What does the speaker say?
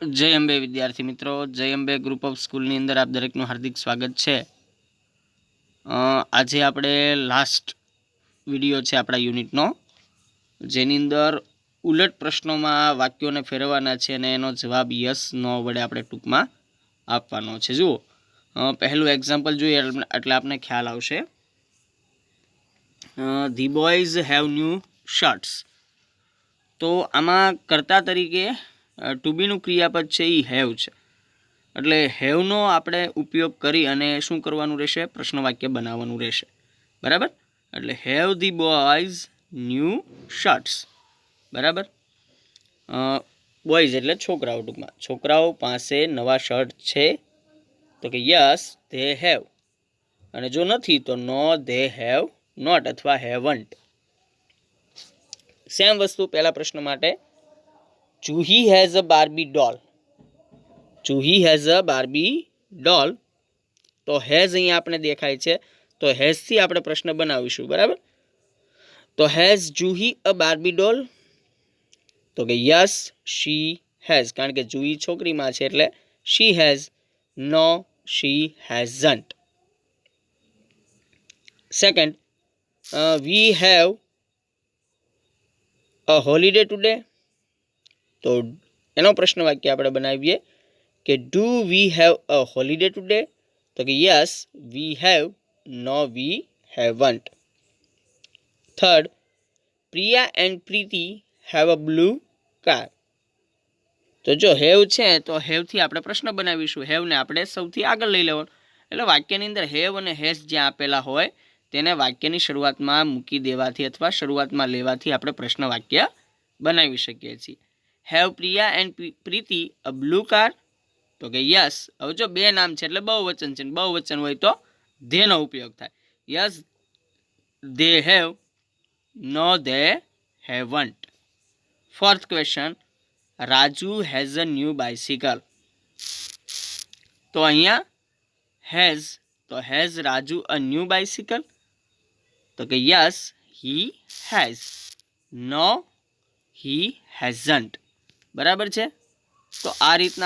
जय अंबे विद्यार्थी मित्रों, जय अंबे ग्रुप ऑफ स्कूल अंदर आप दरेकનું हार्दिक स्वागत है। आज આપણે लास्ट विडियो है अपना यूनिटनो, जेनी अंदर उलट प्रश्नों में वाक्यों ने फेरवाना है और एनो जवाब यस नो वडे આપણે ટૂંકમાં આપવાનો છે। જુઓ, પહેલું એક્ઝામ્પલ જોઈએ એટલે આપને ખ્યાલ આવશે। The boys have new shirts, તો આમાં કર્તા તરીકે ટુ બીનું ક્રિયાપદ છે એ હેવ છે, એટલે હેવનો આપણે ઉપયોગ કરી અને શું કરવાનું રહેશે? પ્રશ્ન વાક્ય બનાવવાનું રહેશે, બરાબર। એટલે have the boys new shirts, બરાબર। બોયઝ એટલે છોકરાઓ, ટૂંકમાં છોકરાઓ પાસે નવા શર્ટ છે, તો કે યસ ધે હેવ, અને જો નથી તો નો ધે હેવ નોટ અથવા હેવન્ટ। સેમ વસ્તુ પહેલા પ્રશ્ન માટે, Juhi has a Barbie doll, Juhi has a Barbie doll, તો હેઝ અહીંયા આપણે દેખાય છે, તો હેઝથી આપણે પ્રશ્ન બનાવીશું, બરાબર। તો has Juhi a Barbie doll, તો કે યસ શી હેઝ, કારણ કે જુહી છોકરીમાં છે એટલે she has, no she hasn't. Second, we have a holiday today, તો એનો પ્રશ્ન વાક્ય આપણે બનાવીએ કે do we have a holiday today, તો કે yes we have, no we haven't. Third, Priya and Preeti have a blue car, તો જો હેવ છે તો હેવથી આપણે પ્રશ્ન બનાવીશું, હેવને આપણે સૌથી આગળ લઈ લેવાનું, એટલે વાક્યની અંદર હેવ અને હેઝ જ્યાં આપેલા હોય તેને વાક્યની શરૂઆતમાં મૂકી દેવાથી અથવા શરૂઆતમાં લેવાથી આપણે પ્રશ્ન વાક્ય બનાવી શકીએ છીએ। Have Priya and Preeti a blue car, તો કે યસ, હવે જો બે નામ છે એટલે બહુવચન છે, બહુવચન હોય તો ધેનો ઉપયોગ થાય, yes they have, no they haven't. Fourth question, Raju has a new bicycle, તો અહીંયા હેઝ, તો has Raju a new bicycle, તો કે yes he has, no he hasn't, બરાબર છે। તો આ રીતના